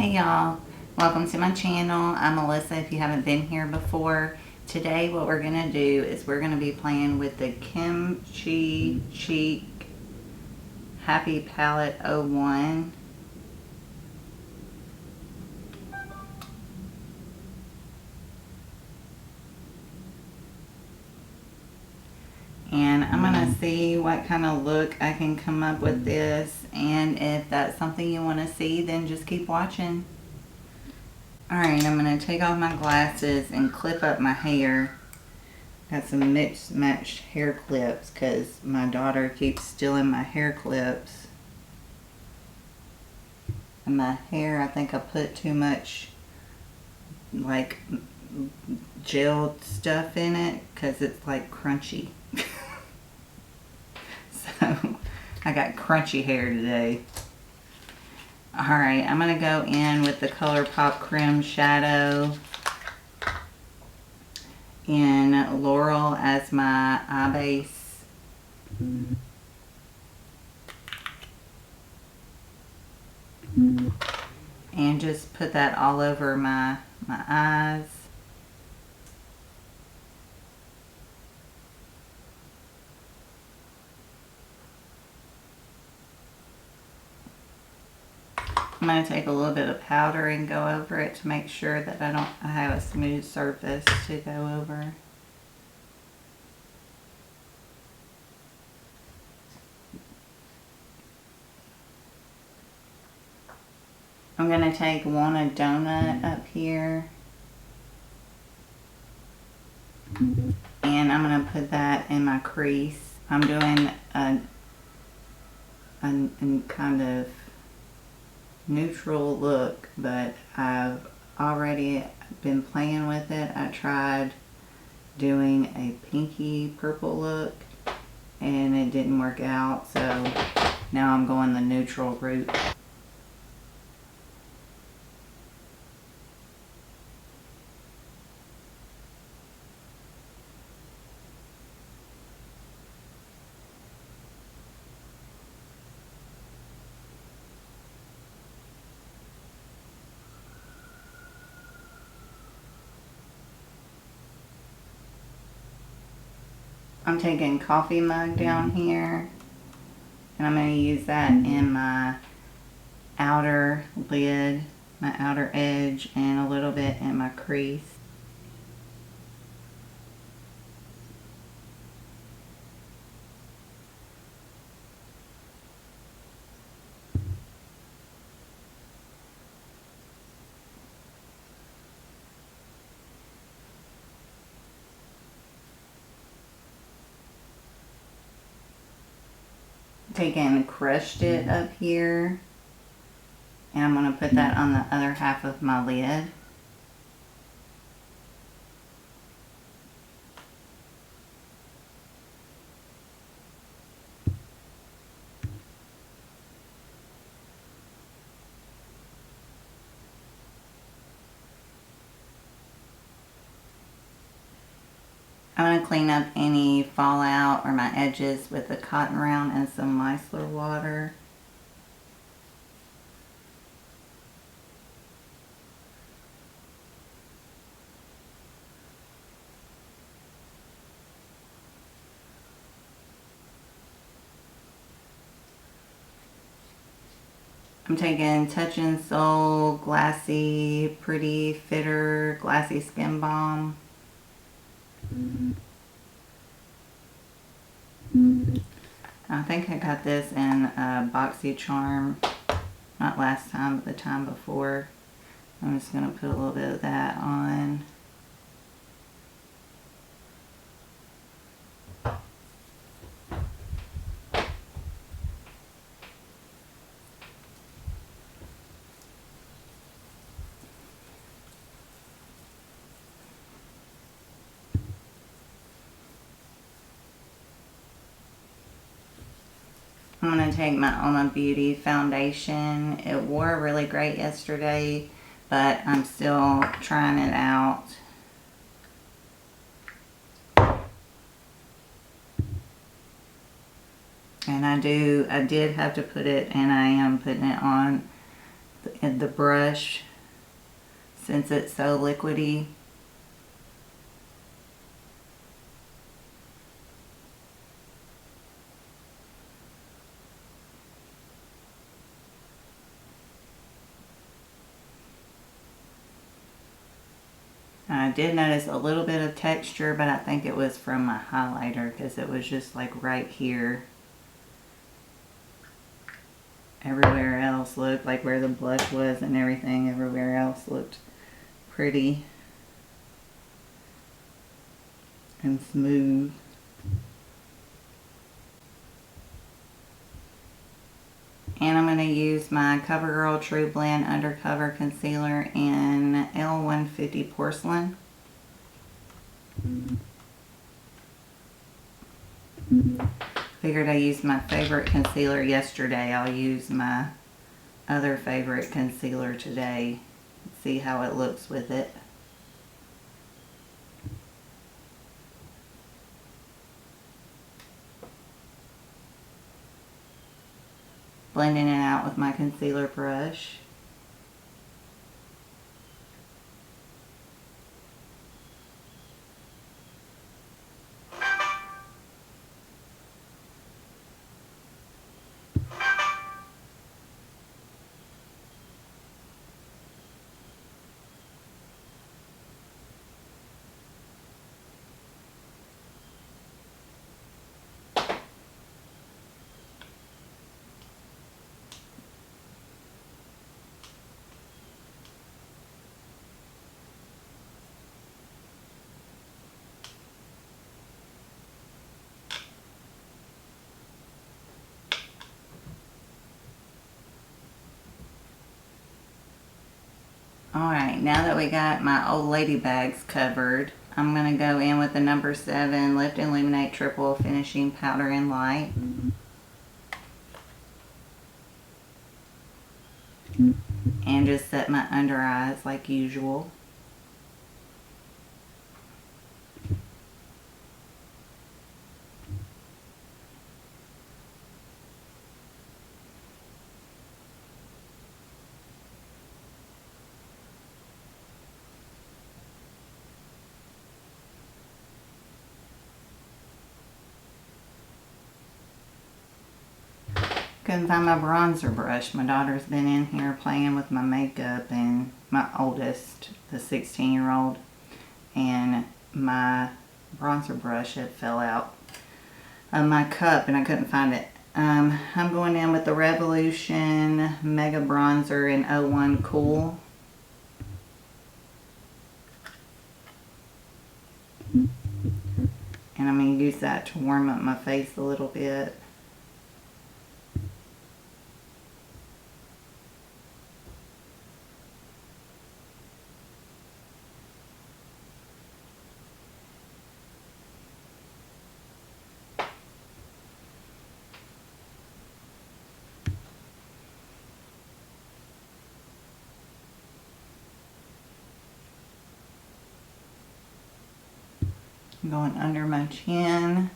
Hey y'all, welcome to my channel. I'm Melissa if you haven't been here before. Today what we're going to do is we're going to be playing with the Chic Happy Palette 01. And I'm going to see what kind of look I can come up with this, and if that's something you want to see, then just keep watching. Alright, I'm going to take off my glasses and clip up my hair. Got some mixed matched hair clips because my daughter keeps stealing my hair clips. And my hair, I think I put too much like gelled stuff in it because it's like crunchy. So I got crunchy hair today. Alright, I'm going to go in with the ColourPop Creme Shadow in Laurel as my eye base. And just put that all over my eyes. I'm going to take a little bit of powder and go over it to make sure that I have a smooth surface to go over. I'm going to take a donut up here. And I'm going to put that in my crease. I'm doing a kind of neutral look, but I've already been playing with it. I tried doing a pinky purple look and it didn't work out, so now I'm going the neutral route. I'm taking coffee mug down here, and I'm going to use that in my outer lid, my outer edge, and a little bit in my crease. Taken crushed it up here, and I'm going to put that on the other half of my lid. I'm going to clean up any fallout or my edges with a cotton round and some micellar water. I'm taking Touch and Soul Glassy Pretty Fitter Glassy Skin Balm. I think I got this in BoxyCharm, not last time, but the time before. I'm just going to put a little bit of that on. I'm going to take my Oma Beauty foundation. It wore really great yesterday, but I'm still trying it out. And I did have to put it, and I am putting it on the brush since it's so liquidy. I did notice a little bit of texture, but I think it was from my highlighter because it was just like right here. Everywhere else looked like where the blush was and everything, everywhere else looked pretty and smooth. And I'm going to use my CoverGirl True Blend Undercover Concealer in L150 Porcelain. Figured I used my favorite concealer yesterday. I'll use my other favorite concealer today. See how it looks with it. Blending it out with my concealer brush. Alright, now that we got my old lady bags covered, I'm going to go in with the number 7 Lift Illuminate Triple Finishing Powder in Light. And just set my under eyes like usual. Couldn't find my bronzer brush. My daughter's been in here playing with my makeup, and my oldest, the 16-year-old, and my bronzer brush, it fell out of my cup and I couldn't find it. I'm going in with the Revolution Mega Bronzer in 01 Cool. And I'm going to use that to warm up my face a little bit. Going under my chin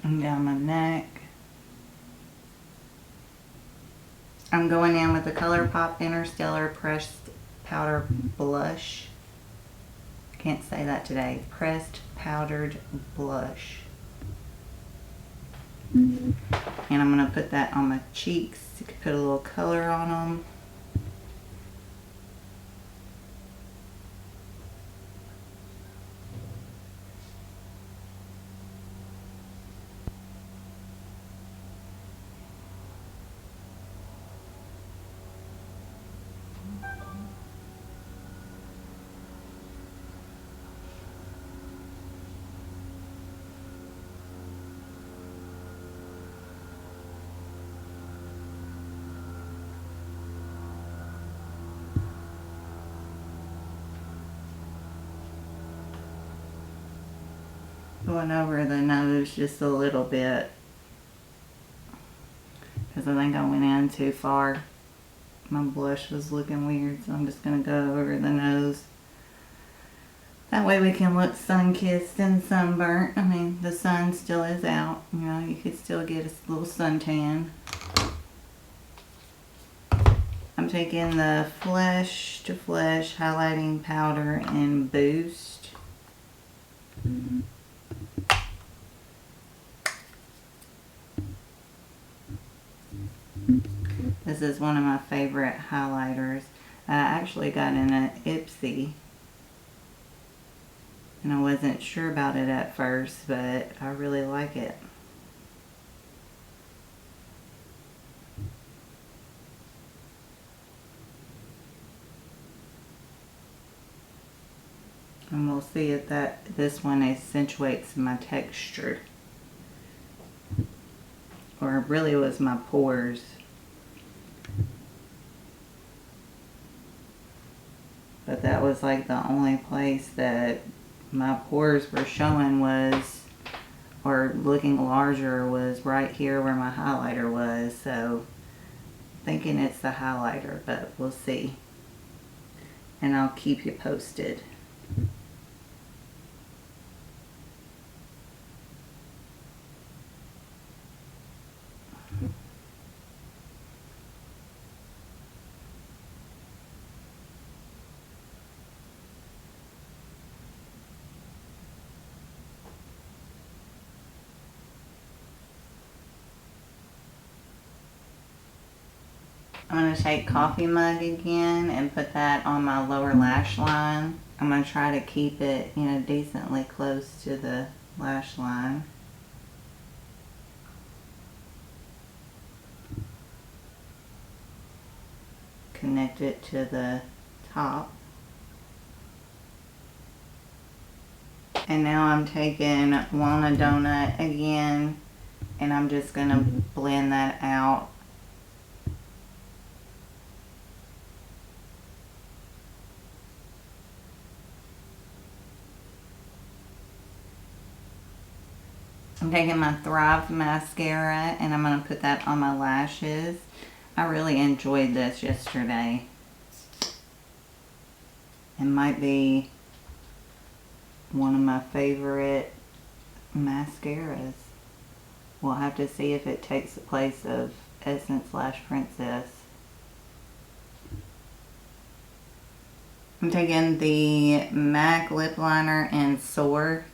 and down my neck. I'm going in with the ColourPop Interstellar Pressed Powder Blush. Can't say that today. Pressed Powdered Blush. And I'm going to put that on my cheeks to put a little color on them. Going over the nose just a little bit because I think I went in too far. My blush was looking weird, so I'm just going to go over the nose. That way we can look sun-kissed and sunburnt. I mean, the sun still is out. You know, you could still get a little suntan. taking the Flesh to Flesh highlighting powder in Boost. This is one of my favorite highlighters. I actually got in an Ipsy, and I wasn't sure about it at first, but I really like it. And we'll see if this one accentuates my texture. Or it really was my pores. But that was like the only place that my pores were showing was, or looking larger, was right here where my highlighter was. So thinking it's the highlighter, but we'll see. And I'll keep you posted. I'm going to take Coffee Mug again and put that on my lower lash line. I'm going to try to keep it, you know, decently close to the lash line. Connect it to the top. And now I'm taking Walnut Donut again, and I'm just going to blend that out. I'm taking my Thrive mascara and I'm going to put that on my lashes. I really enjoyed this yesterday. It might be one of my favorite mascaras. We'll have to see if it takes the place of Essence Lash Princess. I'm taking the MAC lip liner in Soar.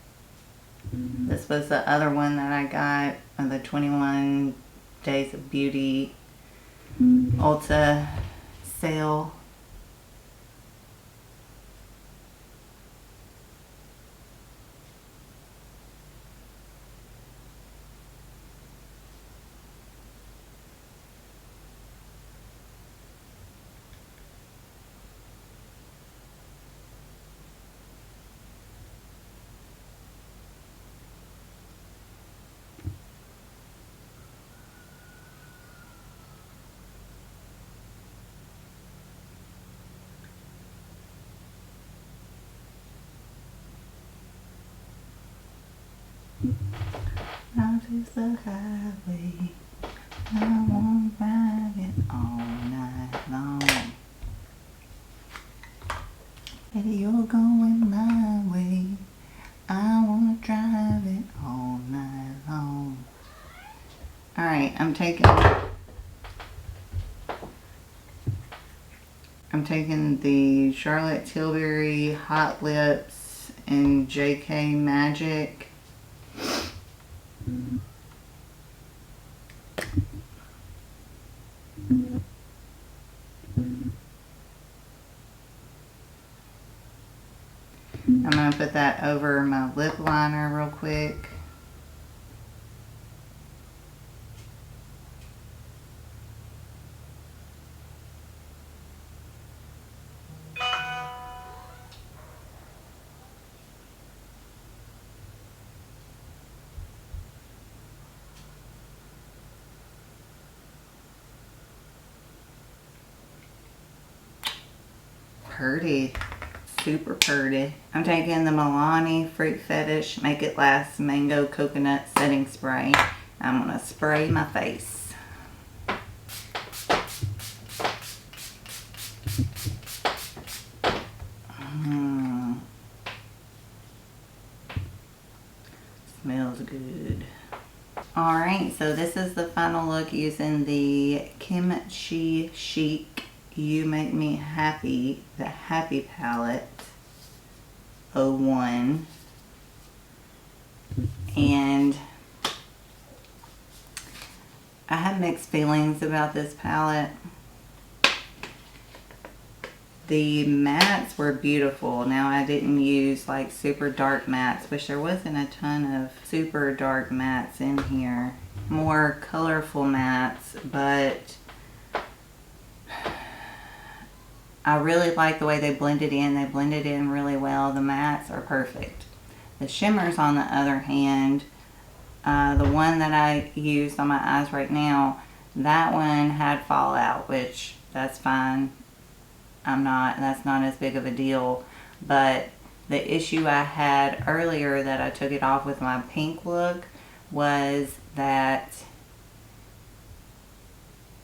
This was the other one that I got on the 21 Days of Beauty Ulta sale. Out is the highway, I won't ride it all night long. Baby, you're going my way, I wanna drive it all night long. Alright, I'm taking the Charlotte Tilbury Hot Lips in JK Magic. I'm going to put that over my lip liner real quick. Pretty. Super pretty. I'm taking the Milani Fruit Fetish Make It Last Mango Coconut Setting Spray. I'm going to spray my face. Smells good. Alright, so this is the final look using the Kimchi Chic You Make Me Happy, the Happy Palette 01. And I have mixed feelings about this palette. The mattes were beautiful. Now I didn't use like super dark mattes, which there wasn't a ton of super dark mattes in here. More colorful mattes, but I really like the way they blended in. They blended in really well. The mattes are perfect. The shimmers, on the other hand, the one that I used on my eyes right now, that one had fallout, which that's fine. That's not as big of a deal. But the issue I had earlier that I took it off with my pink look was that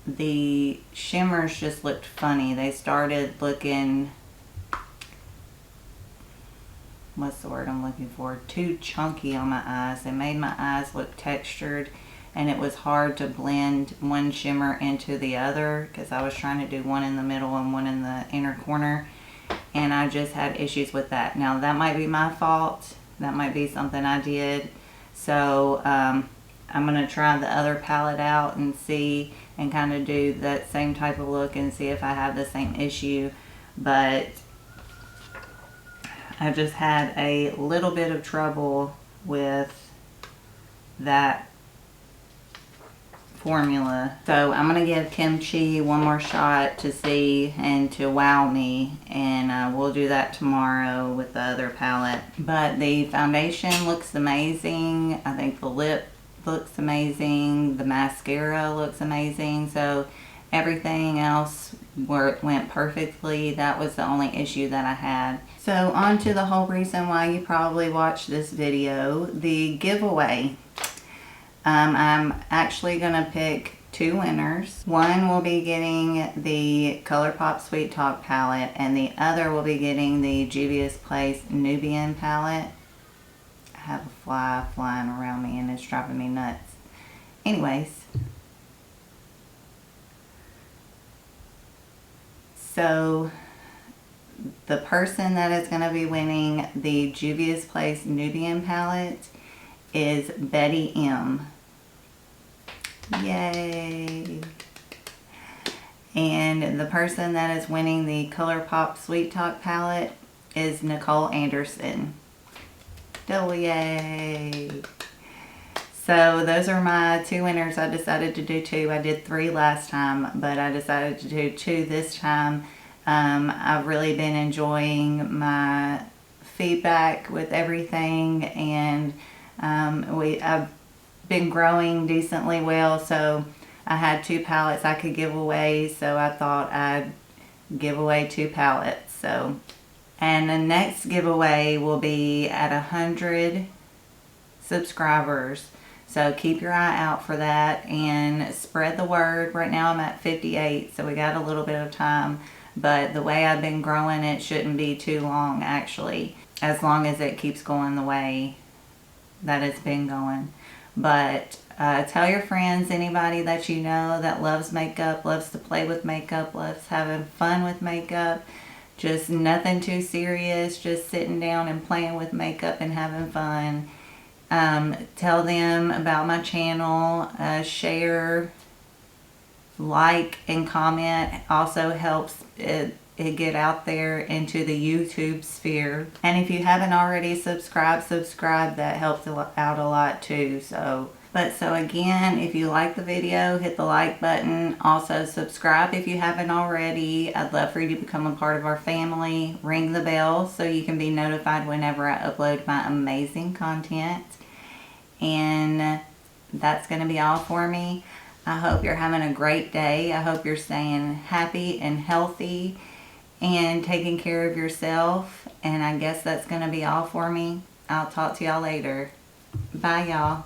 the shimmers just looked funny. They started looking, what's the word I'm looking for? Too chunky on my eyes. They made my eyes look textured, and it was hard to blend one shimmer into the other because I was trying to do one in the middle and one in the inner corner, and I just had issues with that. Now that might be my fault. That might be something I did. So I'm going to try the other palette out and see, and kind of do that same type of look and see if I have the same issue. But I just had a little bit of trouble with that formula. So I'm going to give Kimchi one more shot to see and to wow me, and we'll do that tomorrow with the other palette. But the foundation looks amazing. I think the lip looks amazing. The mascara looks amazing. So everything else went perfectly. That was the only issue that I had. So on to the whole reason why you probably watched this video, the giveaway. I'm actually going to pick 2 winners. One will be getting the ColourPop Sweet Talk palette, and the other will be getting the Juvia's Place Nubian palette. I have a fly flying around me and it's driving me nuts. Anyways, so the person that is going to be winning the Juvia's Place Nubian palette is Betty M. Yay! And the person that is winning the ColourPop Sweet Talk palette is Nicole Anderson. Double yay! So those are my 2 winners. I decided to do 2. I did 3 last time, but I decided to do 2 this time. I've really been enjoying my feedback with everything, and I've been growing decently well, so I had 2 palettes I could give away, so I thought I'd give away 2 palettes. So, and the next giveaway will be at 100 subscribers, so keep your eye out for that and spread the word. Right now I'm at 58, so we got a little bit of time, but the way I've been growing, it shouldn't be too long actually, as long as it keeps going the way that it's been going. But tell your friends, anybody that you know that loves makeup, loves to play with makeup, loves having fun with makeup, just nothing too serious, just sitting down and playing with makeup and having fun. Tell them about my channel. Share, like, and comment also helps it get out there into the YouTube sphere. And if you haven't already subscribed, that helps out a lot too. So again, if you like the video, hit the like button. Also subscribe if you haven't already. I'd love for you to become a part of our family. Ring the bell so you can be notified whenever I upload my amazing content. And that's going to be all for me. I hope you're having a great day. I hope you're staying happy and healthy and taking care of yourself. And I guess that's going to be all for me. I'll talk to y'all later. Bye, y'all.